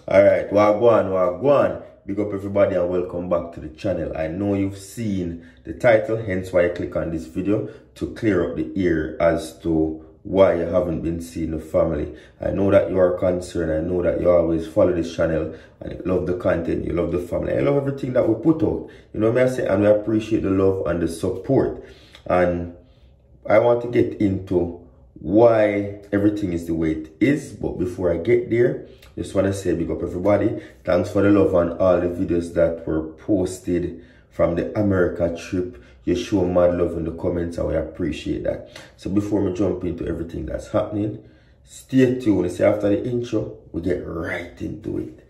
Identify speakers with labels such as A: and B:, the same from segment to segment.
A: Alright, wagwan. Big up everybody and welcome back to the channel. I know you've seen the title, hence why I click on this video to clear up the air as to why you haven't been seeing the family. I know that you are concerned. I know that you always follow this channel and you love the content, you love the family. I love everything that we put out. You know what I say? And we appreciate the love and the support. And I want to get into why everything is the way it is, but before I get there, just want to say big up everybody. Thanks for the love on all the videos that were posted from the America trip. You show mad love in the comments and we appreciate that. So before we jump into everything that's happening, stay tuned. See, after the intro, we get right into it.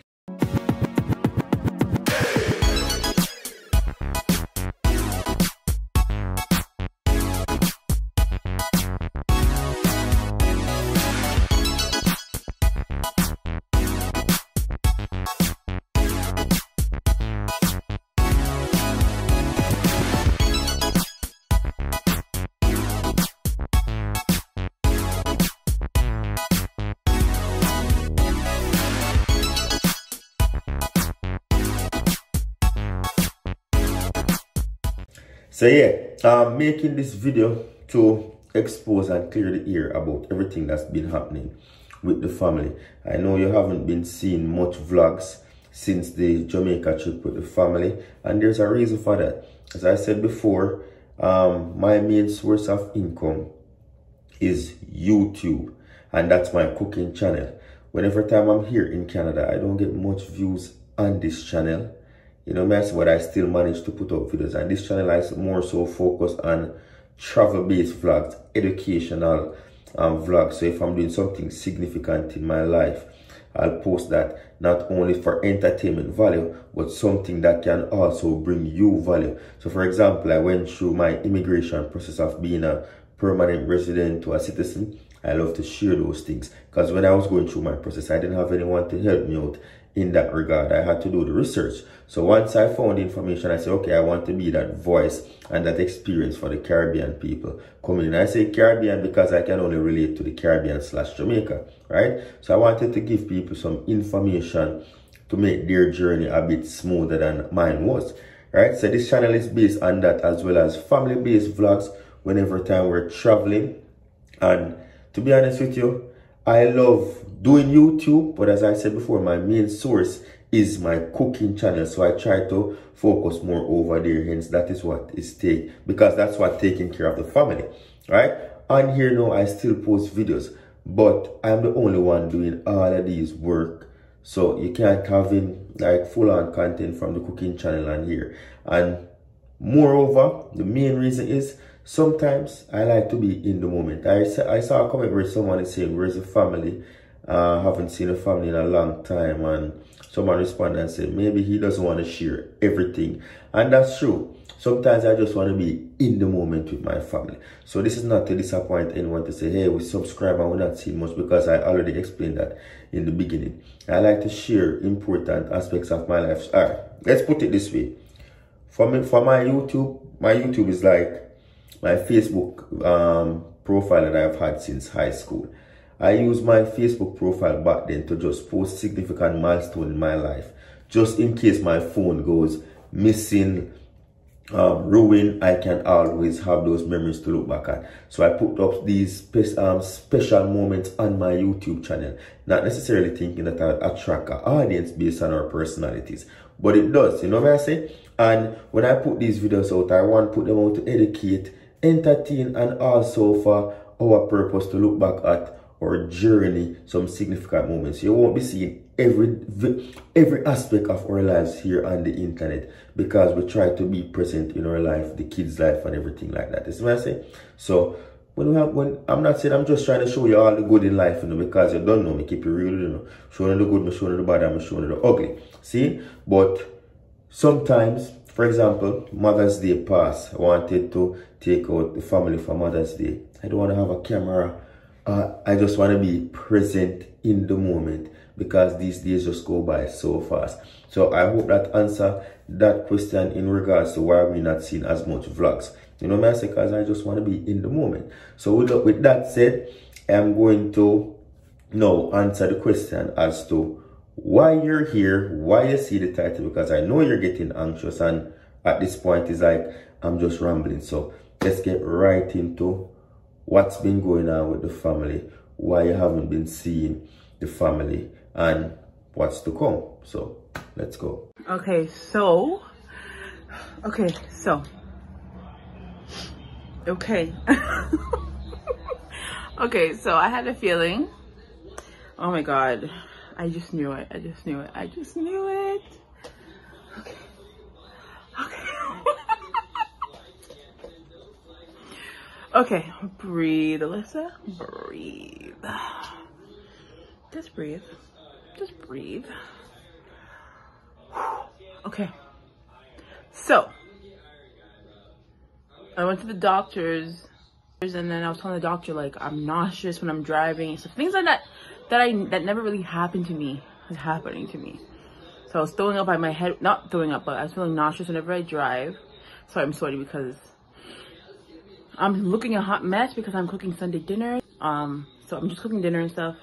A: So yeah, I'm making this video to expose and clear the air about everything that's been happening with the family. I know you haven't been seeing much vlogs since the Jamaica trip with the family, and there's a reason for that. As I said before, my main source of income is YouTube, and that's my cooking channel. Whenever time I'm here in Canada, I don't get much views on this channel. You know, but I still manage to put out videos, and this channel is more so focused on travel-based vlogs, educational vlogs. So if I'm doing something significant in my life, I'll post that not only for entertainment value, but something that can also bring you value. So for example, I went through my immigration process of being a permanent resident to a citizen. I love to share those things because when I was going through my process, I didn't have anyone to help me out in that regard. I had to do the research. So once I found the information, I said, okay, I want to be that voice and that experience for the Caribbean people coming in. I say Caribbean because I can only relate to the Caribbean/Jamaica, right? So I wanted to give people some information to make their journey a bit smoother than mine was, right? So this channel is based on that, as well as family-based vlogs whenever time we're traveling. And to be honest with you, I love doing YouTube, but as I said before, my main source is my cooking channel. So I try to focus more over there. Hence, that is what is because that's what taking care of the family, right? On here now, I still post videos, but I'm the only one doing all of these work. So you can't have in like full-on content from the cooking channel on here. And moreover, the main reason is sometimes I like to be in the moment. I saw a comment where someone is saying, where's the family? Haven't seen a family in a long time, and someone responded and said maybe he doesn't want to share everything, and that's true. Sometimes I just want to be in the moment with my family. So this is not to disappoint anyone to say, hey, we subscribe and we're not seeing much, because I already explained that in the beginning. I like to share important aspects of my life. All right, let's put it this way. For my YouTube is like my Facebook profile that I've had since high school. I use my Facebook profile back then to just post significant milestone in my life. Just in case my phone goes missing, ruined, I can always have those memories to look back at. So I put up these special moments on my YouTube channel. Not necessarily thinking that I would attract an audience based on our personalities, but it does, you know what I say? And when I put these videos out, I want to put them out to educate, entertain, and also for our purpose to look back at our journey, some significant moments. You won't be seeing every aspect of our lives here on the internet, because we try to be present in our life, the kids' life, and everything like that. That's what I say. So when I'm not saying I'm just trying to show you all the good in life, you know, because you don't know me, keep it real, you know. Showing the good, showing the bad, I'm showing the ugly. See? But sometimes, for example, Mother's Day passed. I wanted to take out the family for Mother's Day. I don't want to have a camera. I just want to be present in the moment, because these days just go by so fast. So I hope that answer that question in regards to why we're not seeing as much vlogs. You know what I say? Because I just want to be in the moment. So with that said, I'm going to now answer the question as to why you're here, why you see the title, because I know you're getting anxious, and at this point it's like I'm just rambling. So let's get right into what's been going on with the family, why you haven't been seeing the family, and what's to come. So let's go.
B: Okay, so okay, so I had a feeling. Oh my God, I just knew it. I just knew it. Okay. Okay, breathe, Alyssa. Breathe. Just breathe. Just breathe. Okay. So, I went to the doctor's, and then I was telling the doctor, like, I'm nauseous when I'm driving. So things like that that never really happened to me is happening to me. So I was throwing up by my head, not throwing up, but I was feeling nauseous whenever I drive. Sorry, I'm sweaty because I'm looking a hot mess because I'm cooking Sunday dinner. So I'm just cooking dinner and stuff.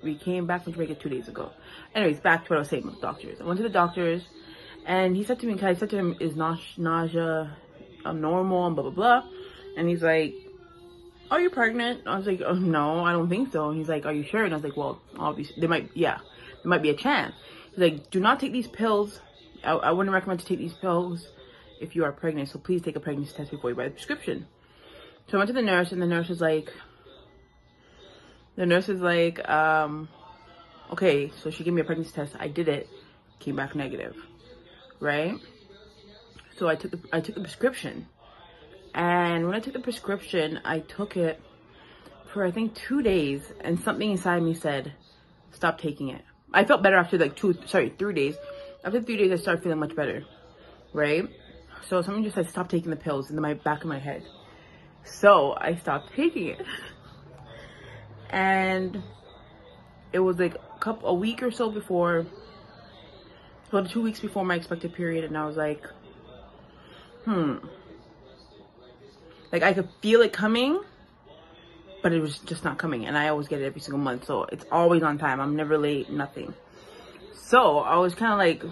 B: We came back from Jamaica 2 days ago. Anyways, back to what I was saying with the doctors. I went to the doctors, and he said to me, because I said to him, is nausea normal and blah, blah, blah. And he's like, are you pregnant? I was like, oh, no, I don't think so. And he's like, are you sure? And I was like, well, obviously, there might be a chance. He's like, do not take these pills. I wouldn't recommend to take these pills if you are pregnant. So please take a pregnancy test before you buy the prescription. So I went to the nurse, and the nurse was like, okay, so she gave me a pregnancy test. I did it, came back negative, right? So I took the prescription, and when I took the prescription, I took it for I think 2 days, and something inside me said, stop taking it. I felt better after like 3 days. After 3 days, I started feeling much better, right? So something just said, stop taking the pills in the back of my head. So I stopped taking it. And it was like a week or so before, well, 2 weeks before my expected period, and I was like, like I could feel it coming, but it was just not coming. And I always get it every single month, so it's always on time. I'm never late, nothing. So I was kind of like,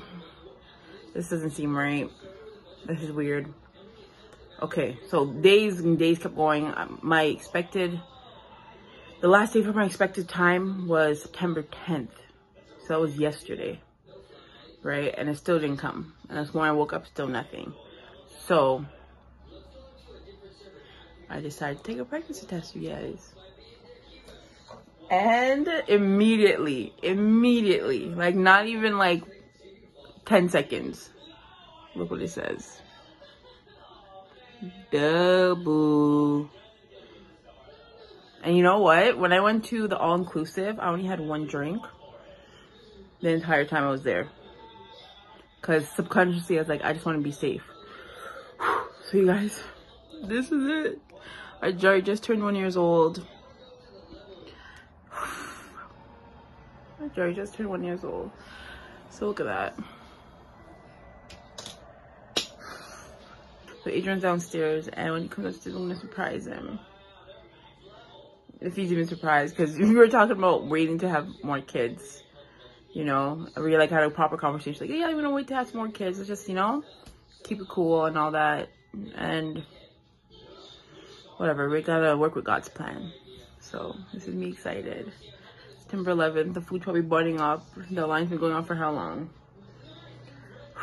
B: this doesn't seem right. This is weird. Okay, so days and days kept going. The last day for my expected time was September 10th. So that was yesterday, right? And it still didn't come. And this morning I woke up, still nothing. So I decided to take a pregnancy test, you guys. And immediately, like not even like 10 seconds. Look what it says. Double. And you know what? When I went to the all-inclusive, I only had 1 drink the entire time I was there. Because subconsciously, I was like, I just want to be safe. So you guys, this is it. Our Joy just turned 1 year old. Our Joy just turned 1 year old. So look at that. So Adrian's downstairs, and when he comes upstairs, I'm going to surprise him. If he's even surprised, because we were talking about waiting to have more kids, you know. We like had a proper conversation, like, yeah, we don't wait to have more kids. It's just, you know, keep it cool and all that, and whatever. We gotta work with God's plan. So this is me excited. September 11th, the food's probably boiling up. The line's been going on for how long?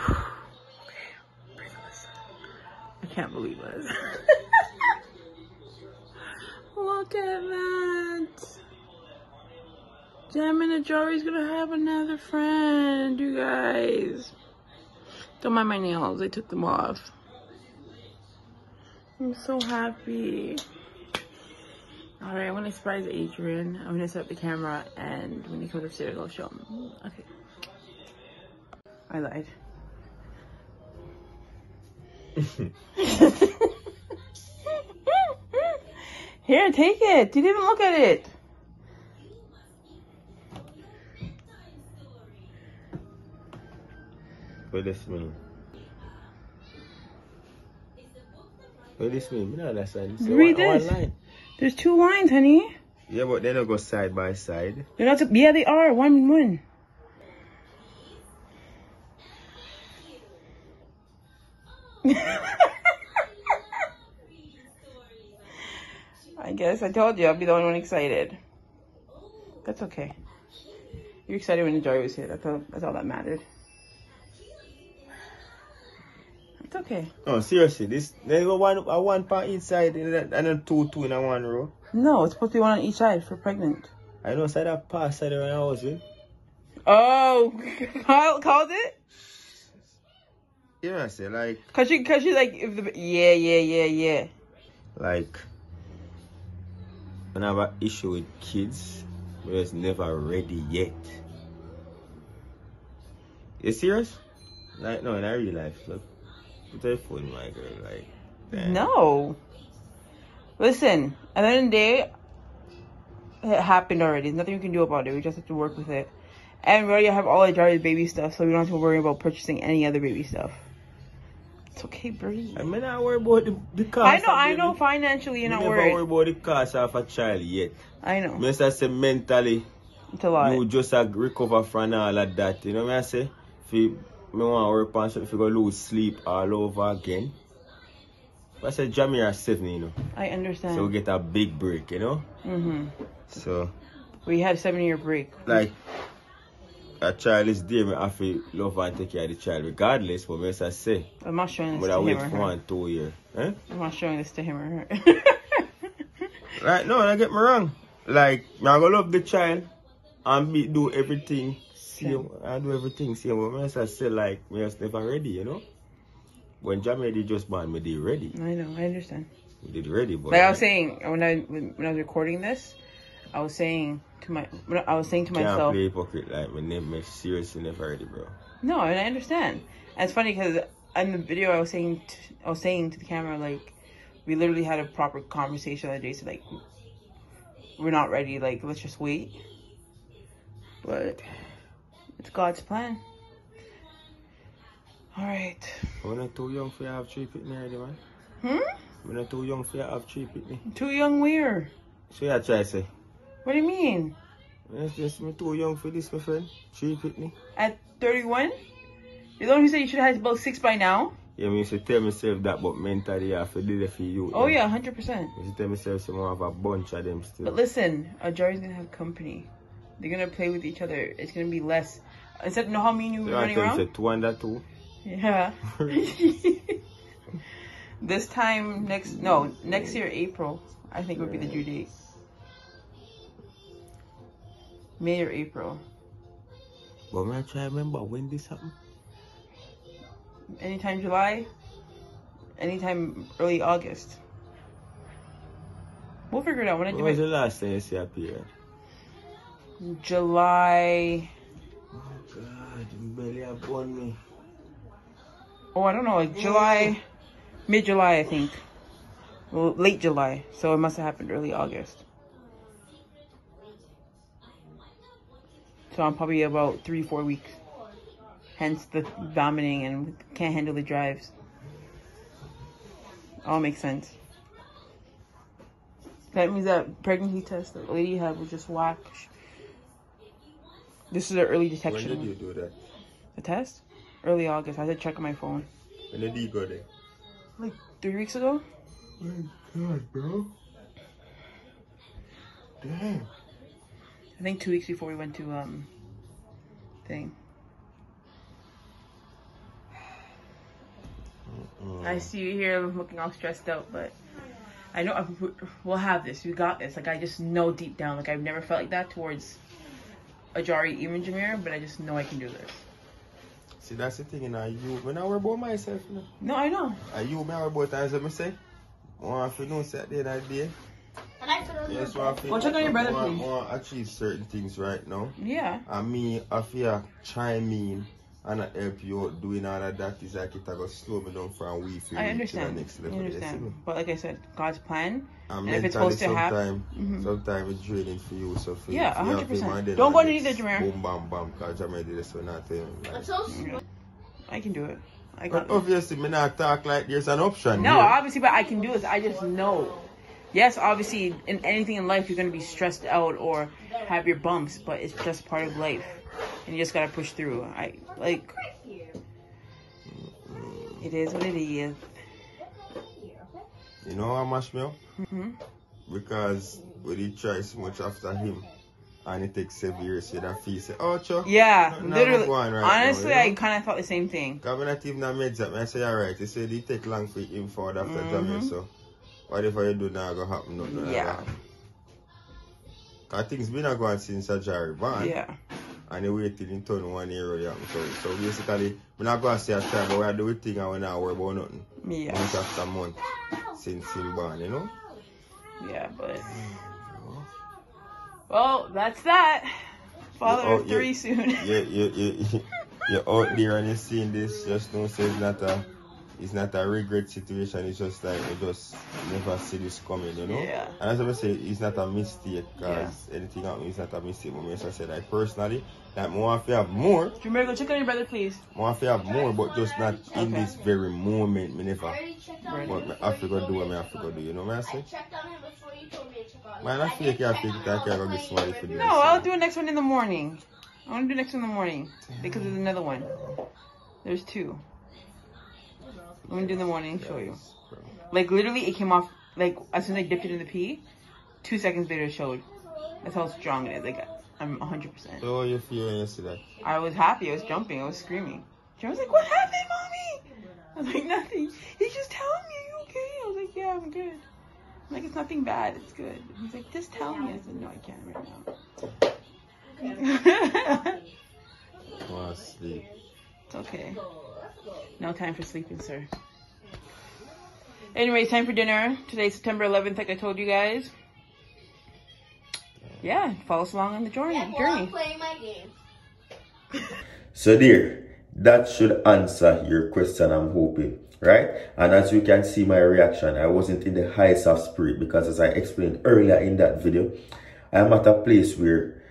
B: Okay, I can't believe it. Look at that. Jammin' and Jory's gonna have another friend, you guys. Don't mind my nails, I took them off. I'm so happy. Alright, I'm gonna surprise Adrian. I'm gonna set up the camera, and when he comes upstairs, I'll show him. Okay. I lied. Here, take it. You didn't even look at it.
A: What does this mean? What does this mean? I don't understand.
B: Read this. There's 2 lines, honey.
A: Yeah, but they don't go side by side.
B: They're not. Yeah, they are. One. I guess I told you I'll be the only one excited. That's okay. You're excited when Joy was here. That's all that mattered. It's okay.
A: No, seriously, there's one part inside and then two in a one row.
B: No, it's supposed to be one on each side for pregnant.
A: I know, side that part side when I was in.
B: Oh, called it?
A: Yeah, I say like.
B: Cause she like if the yeah.
A: Like when I have an issue with kids, but it's never ready yet. You serious? Like no, in real life, look. Put your phone, my girl. Like damn.
B: No. Listen, at the end of the day, it happened already. There's nothing we can do about it. We just have to work with it. And we already have all Ajari's baby stuff, so we don't have to worry about purchasing any other baby stuff. It's okay, breathe.
A: I mean, not worry about the cost.
B: I know. Financially, you're not worried.
A: Never worry about the cost of a child yet.
B: I know.
A: I say mentally,
B: it's a lot.
A: you just recover from all of that. You know what I say? If you want to work on something, if you go lose sleep all over again. I said Jamira 7, you know.
B: I understand.
A: So we get a big break, you know. So
B: we had a 7-year break.
A: Like a child is there, I have to love and take care of the child regardless. But as I say,
B: I'm not showing this
A: but
B: to
A: I
B: him
A: wait
B: or
A: for
B: her.
A: 1-2 years. Eh?
B: I'm not showing this to him or her.
A: Right? No, don't get me wrong. Like I'm gonna love the child and do everything. I do everything. See, but as I say, like we just never ready, you know. When Jamie just born, we did ready.
B: I know, I understand.
A: We did ready, but
B: like I was saying when I was recording this, I was saying to myself.
A: Can't play hypocrite like me seriously never ready, bro.
B: No, and I understand. And it's funny because in the video I was saying to the camera, like we literally had a proper conversation that Jason, like we're not ready, like let's just wait. But it's God's plan. Alright.
A: We're not too young for you to have 3 pitney already, man. We're not too young for you to have 3 pitney.
B: Too young where?
A: So you try to say?
B: What do you mean?
A: It's just me too young for this, my friend. 3 pitney.
B: At 31? You're the one who said you should have had about 6 by now?
A: Yeah, I mean, to tell myself that, but mentally I have to do it for you.
B: Oh yeah, 100%.
A: I tell myself some more have a bunch of them still.
B: But listen, Ajari's gonna have company. They're gonna play with each other. It's gonna be less. Instead of how me and you were running around?
A: So 2 and 2?
B: Yeah. This time next year, April, I think would be the due date. May or April.
A: But when I try to remember when this happened?
B: Anytime July, anytime early August. We'll figure it out. When
A: was the last time you see a period?
B: July.
A: Oh God, you barely have born me.
B: Oh, I don't know, like July, mid-July, I think. Well, late July, so it must have happened early August. So I'm probably about 3-4 weeks. Hence the vomiting and can't handle the drives. All makes sense. That means that pregnancy test the lady had was just whack. This is an early detection.
A: When did you do that?
B: The test? Early August. I had to check on my phone.
A: When did you go there?
B: Like 3 weeks ago?
A: Oh my God, bro. Damn.
B: I think 2 weeks before we went to thing. I see you here looking all stressed out, but I know we'll have this. We got this. Like I just know deep down, like I've never felt like that towards Ajari, even Jamira, but I just know I can do this.
A: See, that's the thing, you know, when I worry about myself, you know.
B: No, I know.
A: You me worry about times, let me say. I want to know that day that day. Yes,
B: Well, check on your brother, please.
A: I want to achieve certain things right now.
B: Yeah.
A: And me, I feel chime in and I help you out doing all of that is like it going to slow me down from we feel
B: I understand.
A: to the next level.
B: I understand. But like I said, God's plan.
A: And
B: if it's supposed to happen.
A: Sometimes it's draining for you. So for
B: yeah, 100%.
A: You
B: Don't go underneath the Jamira.
A: Boom, bam, bam. Because Jamira did this one at the
B: I can do it.
A: But obviously, me not talk like there's an option.
B: No, obviously, but I can do this. I just know. Yes, obviously, in anything in life, you're going to be stressed out or have your bumps, but it's just part of life. And you just got to push through. It is what it is.
A: You know how much me up? Because we did try so much after him. And it takes 7 years to that fee. Say, oh, Chuck.
B: Yeah, literally.
A: Right
B: honestly,
A: now,
B: I kind of thought the same thing.
A: Because when I even meds up, I say, alright. He said it take long for him forward after Jamaica. So, whatever you do now, going to happen. Nothing
B: yeah.
A: Because things been going since Ajari born.
B: Yeah.
A: And they waited in turn 1 year already. So basically, we're not going to say a time, but we are doing things and we're not worried about nothing.
B: Yeah.
A: Month after month since him born, you know?
B: Yeah, but... Well, that's that. Father of 3 soon.
A: You're out there and you're seeing this. Just don't say it's not a regret situation. It's just like you just never see this coming, you know?
B: Yeah.
A: And as I say, it's not a mistake because anything happens, it's not a mistake. But as I said, like personally, like I want to have more.
B: Do you remember go check on your brother, please?
A: I want to have more, but just not in this very moment. Me never.
B: Right.
A: But I have to go do what I have to go do. You know what I say?
C: I checked on him before you told me to check on him.
A: Man, I feel like I can't go get somebody for this.
B: No, I'll do it next one in the morning. I want to do next one in the morning because there's another one. There's 2. I'm going to do in the morning, show you. Like, literally, it came off, like, as soon as I dipped it in the pee, 2 seconds later it showed. That's how strong it is. Like, I'm 100%.
A: So how you feel when you see that?
B: I was happy. I was jumping. I was screaming. John was like, what happened, Mommy? I was like, nothing. He just told me, are you okay? I was like, yeah, I'm good. I'm like, it's nothing bad. It's good. He's like, just tell me. I said, no, I can't right now.
A: I want to sleep.
B: It's okay. No time for sleeping, sir. Anyway, time for dinner. Today's September 11th, like I told you guys. Yeah, follow us along on the journey.
C: I'm playing my game.
A: So dear, that should answer your question, I'm hoping, right? And as you can see my reaction, I wasn't in the highest of spirit because as I explained earlier in that video, I am at a place where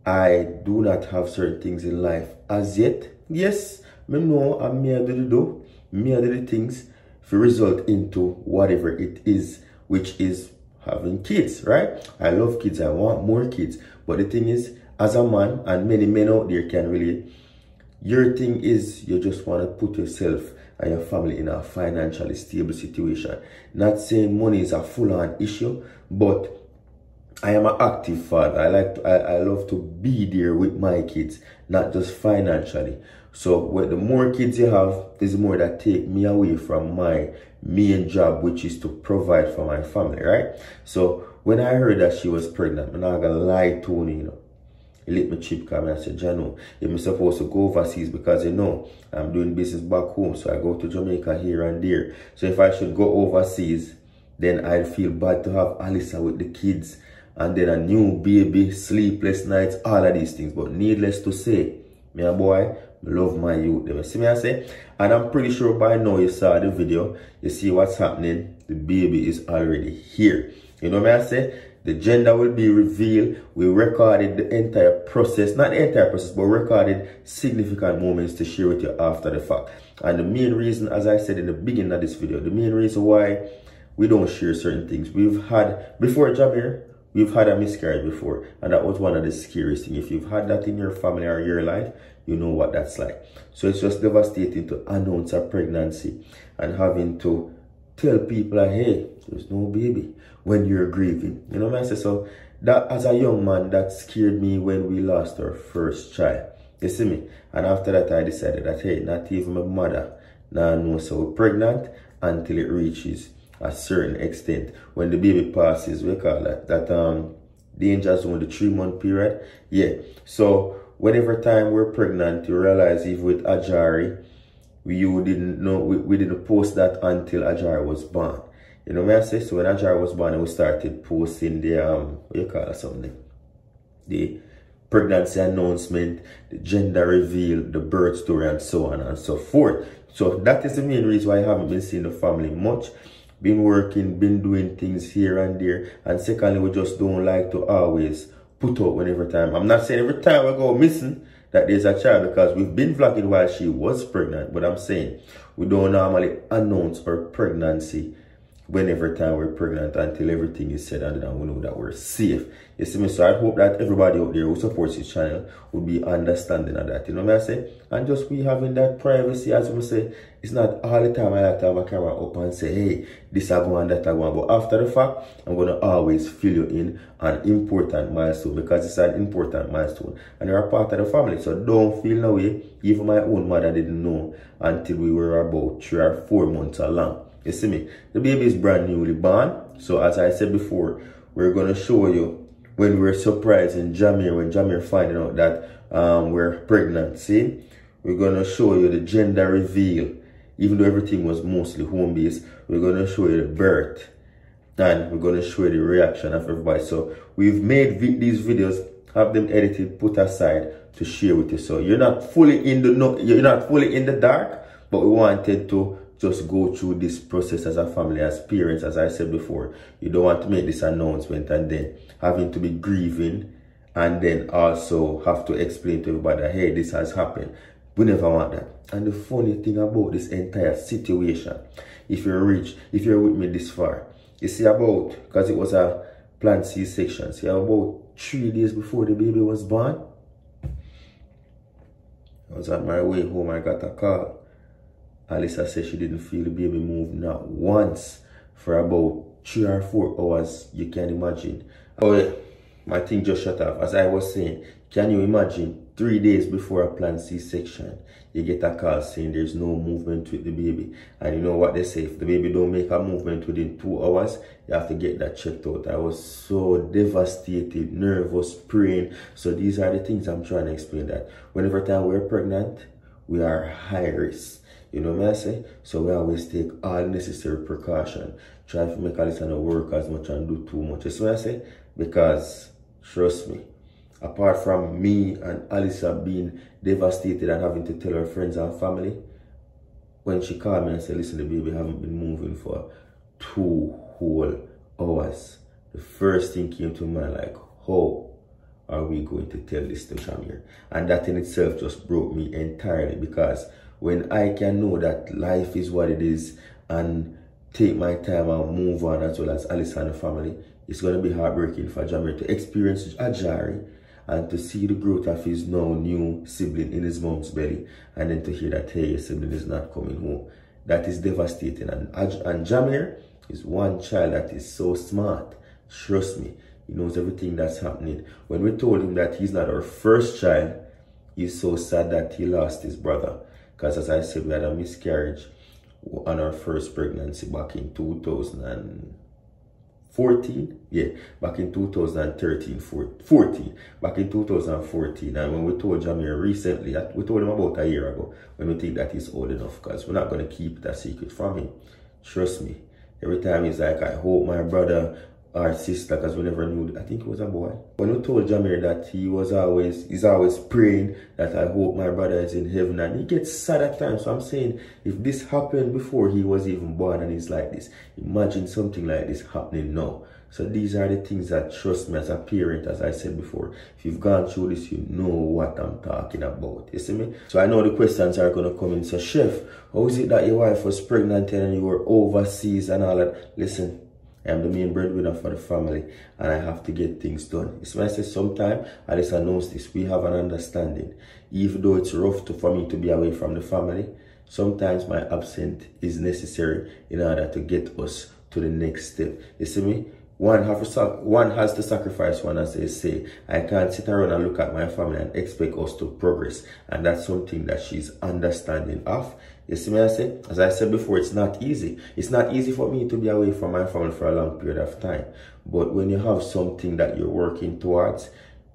A: I do not have certain things in life as yet. Yes, I know I'm me do the things to result into whatever it is, which is having kids, right? I love kids, I want more kids. But the thing is, as a man, and many men out there can relate, your thing is you just want to put yourself and your family in a financially stable situation. Not saying money is a full-on issue, but I am an active father. I love to be there with my kids, not just financially. So the more kids you have, is the more that take me away from my main job, which is to provide for my family, right? So when I heard that she was pregnant, I'm not gonna lie, Tony, you know, he lit me cheap because I said, Jano, I'm supposed to go overseas because, you know, I'm doing business back home. So I go to Jamaica here and there. So if I should go overseas, then I'd feel bad to have Alyssa with the kids and then a new baby, sleepless nights, all of these things. But needless to say, me a boy, I love my youth. You see me I say? And I'm pretty sure by now you saw the video. You see what's happening. The baby is already here. You know what I say? The gender will be revealed. We recorded the entire process. Not the entire process, but recorded significant moments to share with you after the fact. And the main reason, as I said in the beginning of this video, the main reason why we don't share certain things. We've had, before Jamir, we've had a miscarriage before. And that was one of the scariest things. If you've had that in your family or your life, you know what that's like. So it's just devastating to announce a pregnancy and having to tell people, like, hey, there's no baby when you're grieving. You know what I say? So that, as a young man, that scared me when we lost our first child. You see me? And after that, I decided that, hey, not even my mother now knows so we're pregnant until it reaches a certain extent. When the baby passes, we call that danger zone, the 3-month period. Yeah. So whenever time we're pregnant, you realize if with Ajari, you didn't know, we didn't post that until Ajari was born. You know what I say? So when Ajari was born, we started posting the what you call it, something, the pregnancy announcement, the gender reveal, the birth story, and so on and so forth. So that is the main reason why I haven't been seeing the family much. Been working, been doing things here and there. And secondly, we just don't like to always put out whenever time. I'm not saying every time we go missing that there's a child, because we've been vlogging while she was pregnant. But I'm saying we don't normally announce her pregnancy whenever time we're pregnant until everything is said and done, we know that we're safe. You see me? So I hope that everybody out there who supports this channel will be understanding of that. You know what I say? And just we having that privacy, as we say, it's not all the time I like to have a camera up and say, hey, this is going, that is going. But after the fact, I'm going to always fill you in an important milestone, because it's an important milestone. And you're a part of the family. So don't feel no way. Even my own mother didn't know until we were about 3 or 4 months along. You see me? The baby is brand newly born. So as I said before, we're going to show you when we're surprising Jamir, when Jamir finding out that we're pregnant. See? We're going to show you the gender reveal. Even though everything was mostly home-based, we're going to show you the birth. And we're going to show you the reaction of everybody. So we've made these videos, have them edited, put aside to share with you. So you're not fully in the dark, but we wanted to just go through this process as a family, as parents. As I said before, you don't want to make this announcement and then having to be grieving and then also have to explain to everybody that, hey, this has happened. We never want that. And the funny thing about this entire situation, if you're rich, if you're with me this far, you see about, because it was a planned C-section, see about 3 days before the baby was born, I was on my way home, I got a call. Alyssa said she didn't feel the baby move not once for about 3 or 4 hours. You can imagine. Oh yeah, my thing just shut off. As I was saying, can you imagine 3 days before a planned C-section, you get a call saying there's no movement with the baby. And you know what they say, if the baby don't make a movement within 2 hours, you have to get that checked out. I was so devastated, nervous, praying. So these are the things I'm trying to explain, that whenever time we're pregnant, we are high risk. You know what I say? So we always take all necessary precaution. Try to make Alyssa not work as much and do too much. That's what I say. Because, trust me, apart from me and Alyssa being devastated and having to tell her friends and family, when she called me and said, listen, the baby haven't been moving for 2 whole hours, the first thing came to mind, like, how are we going to tell this to Jamir? And that in itself just broke me entirely, because when I can know that life is what it is and take my time and move on, as well as Alyssa and the family, it's going to be heartbreaking for Jamir to experience Ajari and to see the growth of his now new sibling in his mom's belly, and then to hear that, hey, your sibling is not coming home. That is devastating. And Jamir is one child that is so smart. Trust me, he knows everything that's happening. When we told him that he's not our first child, he's so sad that he lost his brother. Because as I said, we had a miscarriage on our first pregnancy back in 2014. Yeah, back in 2013, 14. Back in 2014. And when we told Jamir recently, we told him about a year ago, when we think that he's old enough, because we're not going to keep that secret from him. Trust me. Every time he's like, I hope my brother or sister, because we never knew, I think it was a boy. When we told Jamir that he's always praying that I hope my brother is in heaven, and he gets sad at times. So I'm saying, if this happened before he was even born and he's like this, imagine something like this happening now. So these are the things that, trust me, as a parent, as I said before, if you've gone through this, you know what I'm talking about. You see me? So I know the questions are going to come in. So, Chef, how is it that your wife was pregnant and you were overseas and all that? Listen, I'm the main breadwinner for the family, and I have to get things done. It's why I say sometimes, Alyssa knows this, we have an understanding. Even though it's rough for me to be away from the family, sometimes my absence is necessary in order to get us to the next step. You see me? One has to sacrifice one, as they say. I can't sit around and look at my family and expect us to progress. And that's something that she's understanding of. You see me, I say? As I said before, it's not easy. It's not easy for me to be away from my family for a long period of time. But when you have something that you're working towards,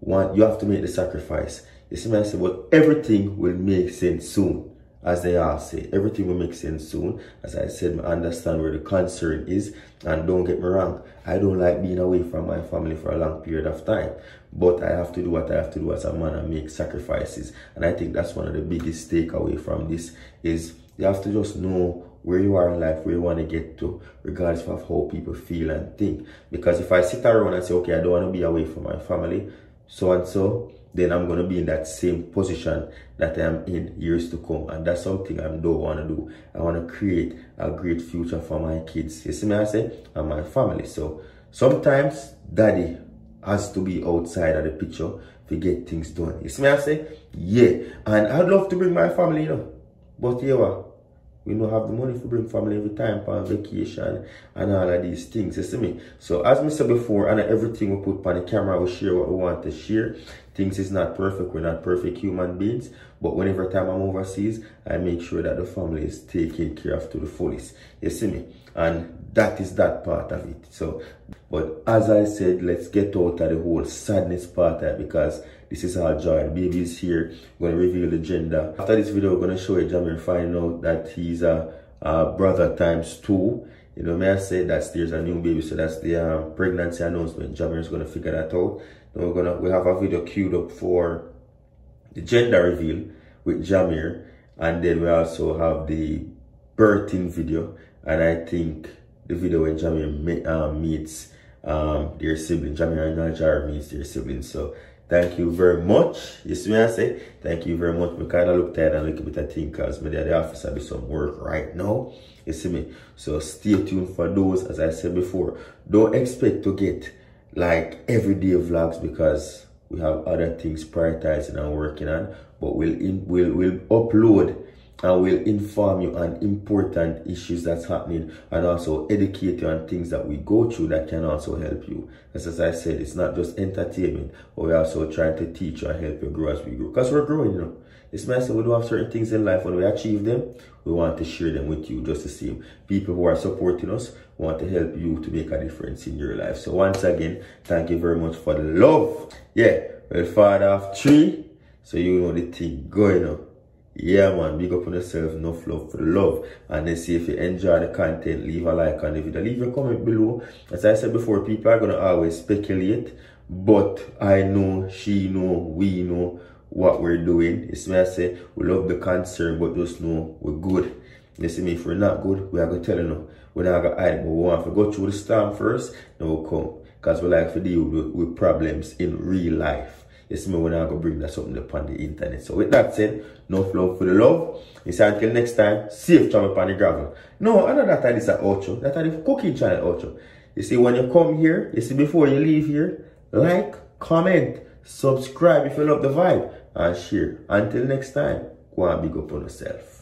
A: you have to make the sacrifice. You see me, I say? But everything will make sense soon. As they all say, everything will make sense soon. As I said, I understand where the concern is. And don't get me wrong, I don't like being away from my family for a long period of time. But I have to do what I have to do as a man and make sacrifices. And I think that's one of the biggest takeaway from this, is you have to just know where you are in life, where you want to get to, regardless of how people feel and think. Because if I sit around and say, okay, I don't want to be away from my family, so and so, then I'm going to be in that same position that I am in years to come. And that's something I don't want to do. I want to create a great future for my kids. You see me I say? And my family. So sometimes daddy has to be outside of the picture to get things done. You see me I say? Yeah. And I'd love to bring my family, you know. But you know what? We don't have the money to bring family every time on vacation and all of these things, you see me? So as I said before, and everything we put on the camera, we share what we want to share. Things is not perfect, we're not perfect human beings. But whenever time I'm overseas, I make sure that the family is taken care of to the fullest, you see me? And that is that part of it. So, but as I said, let's get out of the whole sadness part of it, because this is our joy. The baby is here. We're going to reveal the gender. After this video, we're going to show you Jamir find out that he's a brother times 2. You know, may I say that there's a new baby, so that's the pregnancy announcement. Jamir is going to figure that out. Then we have a video queued up for the gender reveal with Jamir, and then we also have the birthing video, and I think the video when Jamir meets their siblings. Jamir and Najjar meets their siblings. So thank you very much. You see me I say? Thank you very much. I kind of look tired and look a bit of thing because maybe at the office I do some work right now. You see me? So stay tuned for those. As I said before, don't expect to get like everyday vlogs because we have other things prioritizing and working on. But we'll upload and we'll inform you on important issues that's happening and also educate you on things that we go through that can also help you. As I said, it's not just entertainment, but we're also trying to teach you and help you grow as we grow. Because we're growing, you know. It's nice that we do have certain things in life. When we achieve them, we want to share them with you just the same. People who are supporting us want to help you to make a difference in your life. So once again, thank you very much for the love. Yeah, well, father of 3, so you know the thing going on. Yeah man, big up on yourself, enough love for the love. And then see if you enjoy the content, leave a like on the video, leave a comment below. As I said before, people are gonna always speculate, but I know, she know, we know what we're doing. It's me I say, we love the concern, but just know we're good. You see me, if we're not good, we are gonna tell you no. We're not gonna hide, but we want to go through the storm first, then we'll come. Because we like to deal with problems in real life. You see me, we're not going to bring that something upon the internet. So with that said, enough love for the love. You say until next time, safe travel upon the gravel. No, I know that is an outro. That is the cooking channel outro. You see, when you come here, you see, before you leave here, like, comment, subscribe if you love the vibe, and share. Until next time, go and big up on yourself.